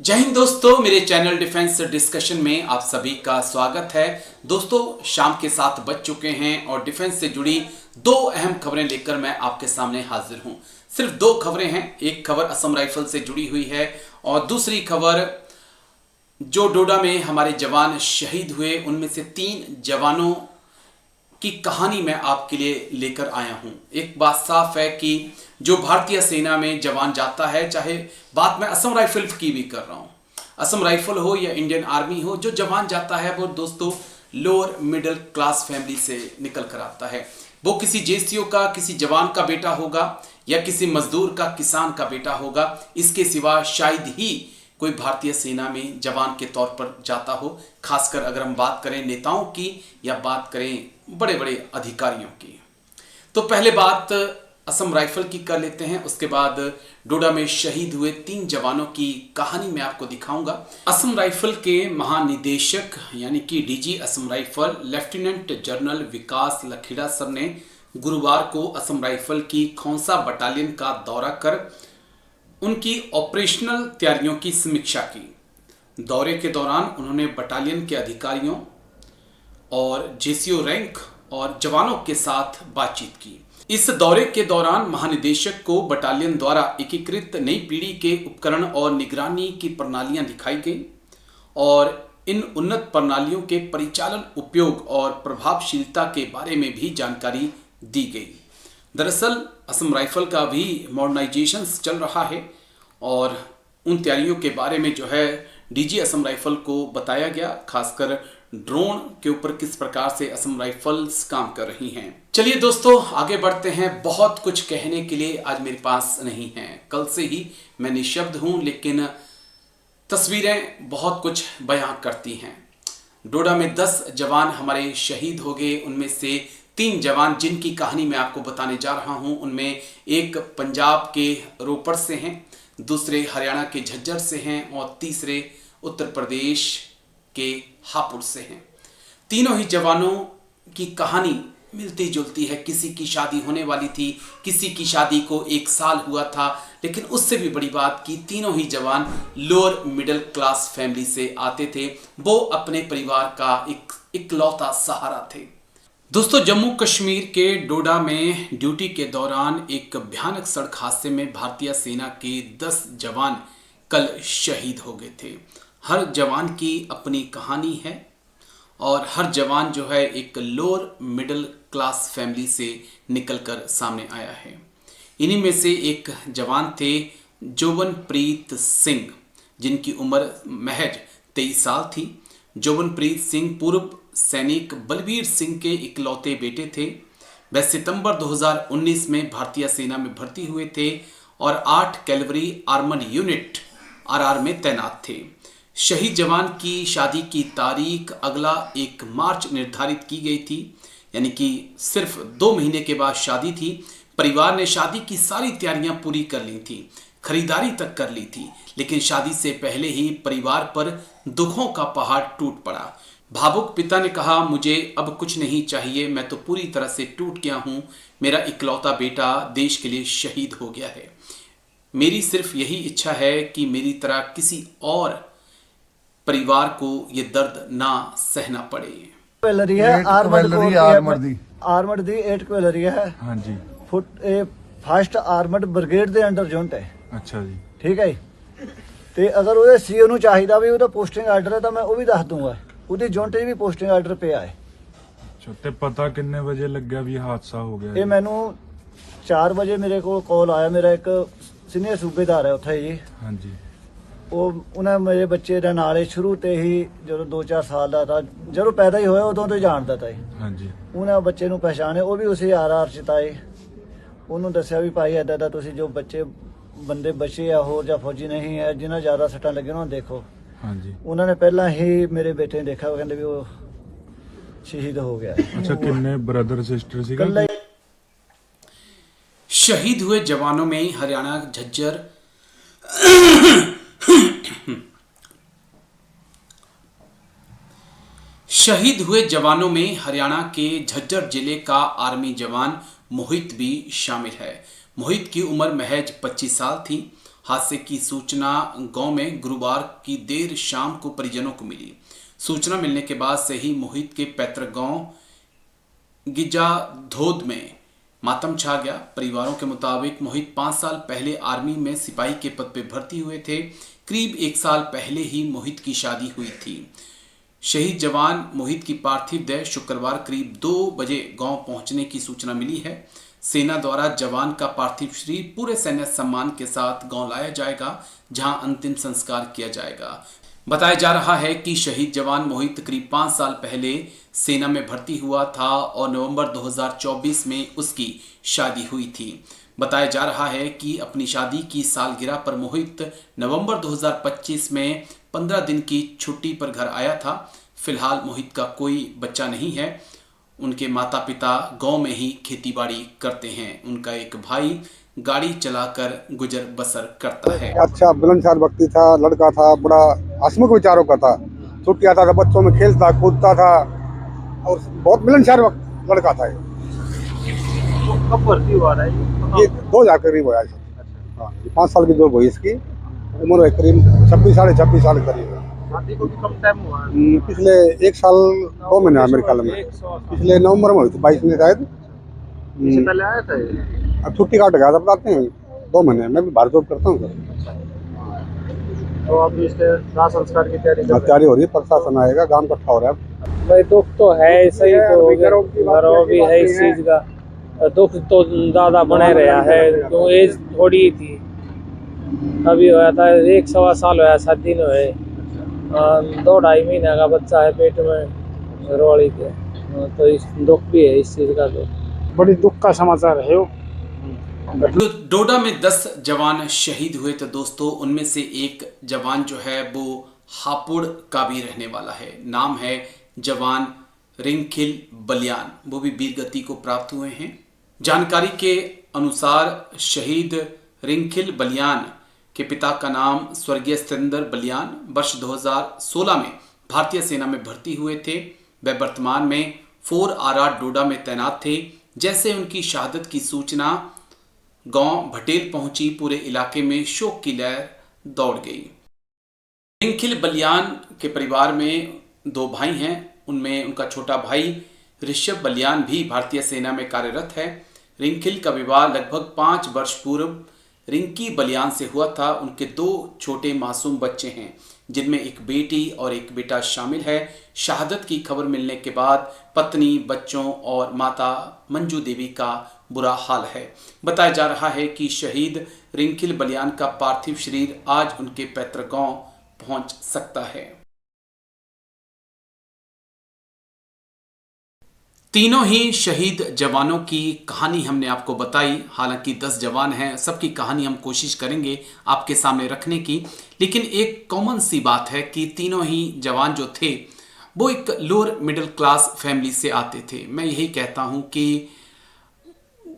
जय हिंद दोस्तों, मेरे चैनल डिफेंस डिस्कशन में आप सभी का स्वागत है। दोस्तों, शाम के 7 बज चुके हैं और डिफेंस से जुड़ी दो अहम खबरें लेकर मैं आपके सामने हाजिर हूं। सिर्फ दो खबरें हैं। एक खबर असम राइफल से जुड़ी हुई है और दूसरी खबर जो डोडा में हमारे जवान शहीद हुए उनमें से 3 जवानों की कहानी मैं आपके लिए लेकर आया हूं। एक बात साफ है कि जो भारतीय सेना में जवान जाता है, चाहे बात मैं असम राइफल की भी कर रहा हूं, असम राइफल हो या इंडियन आर्मी हो, जो जवान जाता है वो दोस्तों लोअर मिडिल क्लास फैमिली से निकल कर आता है। वो किसी जेसीओ का, किसी जवान का बेटा होगा या किसी मजदूर का, किसान का बेटा होगा। इसके सिवा शायद ही कोई भारतीय सेना में जवान के तौर पर जाता हो, खासकर अगर हम बात करें नेताओं की या बात करें बड़े बड़े अधिकारियों की। तो पहले बात असम राइफल की कर लेते हैं, उसके बाद डोडा में शहीद हुए 3 जवानों की कहानी मैं आपको दिखाऊंगा। असम राइफल के महानिदेशक यानी कि DG Assam rifle lieutenant general Vikas Lakhera sir ने गुरुवार को असम राइफल की खौंसा बटालियन का दौरा कर उनकी ऑपरेशनल तैयारियों की समीक्षा की। दौरे के दौरान उन्होंने बटालियन के अधिकारियों और जेसीओ रैंक और जवानों के साथ बातचीत की। इस दौरे के दौरान महानिदेशक को बटालियन द्वारा एकीकृत नई पीढ़ी के उपकरण और निगरानी की प्रणालियां दिखाई गई और इन उन्नत प्रणालियों के परिचालन, उपयोग और प्रभावशीलता के बारे में भी जानकारी दी गई। दरअसल असम राइफल का भी मॉडर्नाइजेशन चल रहा है और उन तैयारियों के बारे में जो है डीजी असम राइफल को बताया गया, खासकर ड्रोन के ऊपर किस प्रकार से असम राइफल्स काम कर रही हैं। चलिए दोस्तों, आगे बढ़ते हैं। बहुत कुछ कहने के लिए आज मेरे पास नहीं है। कल से ही मैं निशब्द हूं, लेकिन तस्वीरें बहुत कुछ बयां करती हैं। डोडा में 10 जवान हमारे शहीद हो गए। उनमें से 3 जवान जिनकी कहानी मैं आपको बताने जा रहा हूं, उनमें एक पंजाब के रोपड़ से हैं, दूसरे हरियाणा के झज्जर से हैं और तीसरे उत्तर प्रदेश के हापुड़ से हैं। तीनों ही जवानों की कहानी मिलती जुलती है। किसी की शादी होने वाली थी, किसी की शादी को 1 साल हुआ था, लेकिन उससे भी बड़ी बात कि तीनों ही जवान लोअर मिडिल क्लास फैमिली से आते थे। वो अपने परिवार का इकलौता सहारा थे। दोस्तों, जम्मू कश्मीर के डोडा में ड्यूटी के दौरान एक भयानक सड़क हादसे में भारतीय सेना के 10 जवान कल शहीद हो गए थे। हर जवान की अपनी कहानी है और हर जवान जो है एक लोअर मिडिल क्लास फैमिली से निकलकर सामने आया है। इन्हीं में से एक जवान थे जोबनप्रीत सिंह, जिनकी उम्र महज 23 साल थी। जोबनप्रीत सिंह पूर्व सैनिक बलबीर सिंह के इकलौते बेटे थे। वह सितंबर 2019 में भारतीय सेना में भर्ती हुए थे और 8 कैवलरी आर्मर्ड यूनिट आरआर में तैनात थे। शहीद जवान की शादी की तारीख अगला 1 मार्च निर्धारित की गई थी, यानी कि सिर्फ 2 महीने के बाद शादी थी। परिवार ने शादी की सारी तैयारियां पूरी कर ली थी, खरीदारी तक कर ली थी, लेकिन शादी से पहले ही परिवार पर दुखों का पहाड़ टूट पड़ा। भावुक पिता ने कहा, मुझे अब कुछ नहीं चाहिए, मैं तो पूरी तरह से टूट गया हूं। मेरा इकलौता बेटा देश के लिए शहीद हो गया है। मेरी सिर्फ यही इच्छा है कि मेरी तरह किसी और परिवार को ये दर्द ना सहना पड़े। कैवलरी है, आर्मर्ड दी 8 कैवलरी है। हाँ जी। फर्स्ट ਆਰਮਡ ਬ੍ਰਿਗੇਡ ਦੇ ਅੰਡਰ ਜੁਨਟ ਹੈ। ਅੱਛਾ ਜੀ। ਠੀਕ ਹੈ ਜੀ। ਤੇ ਅਗਰ ਉਹਦੇ ਸੀਓ ਨੂੰ ਚਾਹੀਦਾ ਵੀ ਉਹਦਾ ਪੋਸਟਿੰਗ ਆਰਡਰ ਹੈ ਤਾਂ ਮੈਂ ਉਹ ਵੀ ਦੱਸ ਦੂੰਗਾ। ਉਹਦੀ ਜੁਨਟ 'ਚ ਵੀ ਪੋਸਟਿੰਗ ਆਰਡਰ ਪਿਆ ਹੈ। ਅੱਛਾ, ਤੇ ਪਤਾ ਕਿੰਨੇ ਵਜੇ ਲੱਗਿਆ ਵੀ ਹਾਦਸਾ ਹੋ ਗਿਆ? ਇਹ ਮੈਨੂੰ 4 ਵਜੇ ਮੇਰੇ ਕੋਲ ਕਾਲ ਆਇਆ। ਮੇਰਾ ਇੱਕ ਸੀਨੀਅਰ ਸੂਬੇਦਾਰ ਹੈ ਉੱਥੇ ਜੀ। ਹਾਂਜੀ। ਉਹਨਾਂ ਮੇਰੇ ਬੱਚੇ ਦਾ ਨਾਲੇ ਸ਼ੁਰੂ ਤੇ ਹੀ ਜਦੋਂ 2-4 ਸਾਲ ਦਾ ਤਾਂ ਜਦੋਂ ਪੈਦਾ ਹੀ ਹੋਇਆ ਉਦੋਂ ਤੋਂ ਹੀ ਜਾਣਦਾ ਤਾ। ਹਾਂਜੀ। ਉਹਨਾਂ ਬੱਚੇ ਨੂੰ ਪਛਾਣਿਆ, ਉਹ ਵੀ ਉਸੇ ਆਰਆਰ ਚ ਤਾਏ। ਉਹਨੂੰ ਦੱਸਿਆ ਵੀ ਭਾਈ ਏਦਾਂ ਦਾ ਤੁਸੀਂ ਜੋ ਬੱਚੇ ਬੰਦੇ ਬਚੇ ਆ ਹੋਰ ਜਾਂ ਫੌਜੀ ਨਹੀਂ ਹੈ, ਜਿਨ੍ਹਾਂ ਜ਼ਿਆਦਾ ਸੱਟਾਂ ਲੱਗੀਆਂ ਉਹਨਾਂ ਨੂੰ ਦੇਖੋ। ਹਾਂਜੀ। ਉਹਨਾਂ ਨੇ ਪਹਿਲਾਂ ਹੀ ਮੇਰੇ ਬੇਟੇ ਨੇ ਦੇਖਿਆ, ਉਹ ਕਹਿੰਦੇ ਵੀ ਉਹ ਸ਼ਹੀਦ ਹੋ ਗਿਆ। अच्छा, कितने ब्रदर सिस्टर ਸੀਗਾ? शहीद हुए जवानों में हरियाणा झज्जर शहीद हुए जवानों में हरियाणा के झज्जर जिले का आर्मी जवान मोहित भी शामिल है। मोहित की उम्र महज 25 साल थी हादसे की सूचना गांव में गुरुवार की देर शाम को परिजनों को मिली। सूचना मिलने के बाद से ही मोहित के पैतृक गांव गिजा धोद में मातम छा गया। परिवारों के मुताबिक मोहित 5 साल पहले आर्मी में सिपाही के पद पर भर्ती हुए थे। करीब 1 साल पहले ही मोहित की शादी हुई थी। शहीद जवान मोहित की पार्थिव देह शुक्रवार करीब 2 बजे गांव पहुंचने की सूचना मिली है। सेना द्वारा जवान का पार्थिव शरीर पूरे सैन्य सम्मान के साथ गांव लाया जाएगा, जहां अंतिम संस्कार किया जाएगा। बताया जा रहा है कि शहीद जवान मोहित करीब 5 साल पहले सेना में भर्ती हुआ था और नवंबर 2024 में उसकी शादी हुई थी। बताया जा रहा है कि अपनी शादी की सालगिरह पर मोहित नवंबर 2025 में 15 दिन की छुट्टी पर घर आया था। फिलहाल मोहित का कोई बच्चा नहीं है। उनके माता पिता गांव में ही खेतीबाड़ी करते हैं। उनका एक भाई गाड़ी चलाकर गुजर बसर करता है। अच्छा मिलनसार व्यक्ति था, लड़का था, बड़ा हंसमुख विचारों का था। छुट्टी आता था, बच्चों में खेलता कूदता था और बहुत मिलनसार लड़का था। तो कब भर्ती हुआ रहा है ये 2000 करीब हुआ है। हाँ, 5 साल की जॉब हुई इसकी। उम्र है करीब 26 साढ़े 26 साल करीब। शादी को भी कम टाइम हुआ है? पिछले 1 साल 2 महीने मेरे ख्याल में। पिछले नवंबर में हुई थी, 22 में शायद। इससे पहले आया था ये? अब छुट्टी काट गया था, बताते हैं 2 महीने। मैं भी बाहर जॉब करता हूँ सर। तो अब इसके दाह संस्कार की तैयारी हो रही है, प्रशासन आएगा, गांव इकट्ठा हो रहा है। भाई दुख तो है सही, तो घरों भी है इस चीज का। दुख तो ज्यादा बने रहा है, क्यों एज थोड़ी थी। अभी होया था 1 सवा साल होया शादी न हुए। 2-2.5 महीने का बच्चा है पेट में घरवाली के। तो इस दुख भी है इस चीज का। तो बड़ी दुख का समाचार है वो। डोडा में 10 जवान शहीद हुए थे दोस्तों। उनमें से एक जवान जो है वो हापुड़ का भी रहने वाला है। नाम है जवान रिंखिल बलियान। वो भी वीर गति को प्राप्त हुए हैं। जानकारी के अनुसार शहीद रिंखिल बलियान के पिता का नाम स्वर्गीय सतेंद्र बलियान वर्ष 2016 में भारतीय सेना में भर्ती हुए थे। वे वर्तमान में 4RR डोडा में तैनात थे। जैसे उनकी शहादत की सूचना गांव भटेल पहुंची, पूरे इलाके में शोक की लहर दौड़ गई। रिंखिल बलियान के परिवार में 2 भाई हैं। उनमें उनका छोटा भाई ऋषभ बलियान भी भारतीय सेना में कार्यरत है। रिंखिल का विवाह लगभग 5 वर्ष पूर्व रिंकी बलियान से हुआ था। उनके 2 छोटे मासूम बच्चे हैं, जिनमें एक बेटी और एक बेटा शामिल है। शहादत की खबर मिलने के बाद पत्नी, बच्चों और माता मंजू देवी का बुरा हाल है। बताया जा रहा है कि शहीद रिंखिल बलियान का पार्थिव शरीर आज उनके पैतृक गांव पहुंच सकता है। तीनों ही शहीद जवानों की कहानी हमने आपको बताई। हालांकि 10 जवान हैं, सबकी कहानी हम कोशिश करेंगे आपके सामने रखने की। लेकिन एक कॉमन सी बात है कि तीनों ही जवान जो थे वो एक लोअर मिडिल क्लास फैमिली से आते थे। मैं यही कहता हूं कि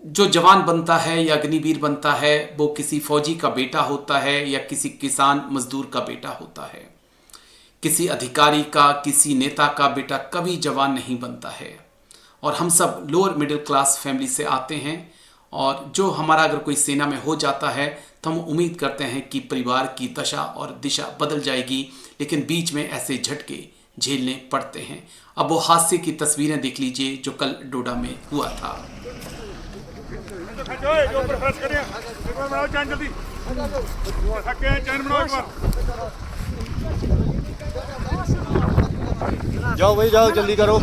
जो जवान बनता है या अग्निवीर बनता है वो किसी फौजी का बेटा होता है या किसी किसान मजदूर का बेटा होता है। किसी अधिकारी का, किसी नेता का बेटा कभी जवान नहीं बनता है। और हम सब लोअर मिडिल क्लास फैमिली से आते हैं। और जो हमारा अगर कोई सेना में हो जाता है तो हम उम्मीद करते हैं कि परिवार की दशा और दिशा बदल जाएगी, लेकिन बीच में ऐसे झटके झेलने पड़ते हैं। अब वो हादसे की तस्वीरें देख लीजिए जो कल डोडा में हुआ था। जाओ भाई जाओ, जल्दी करो।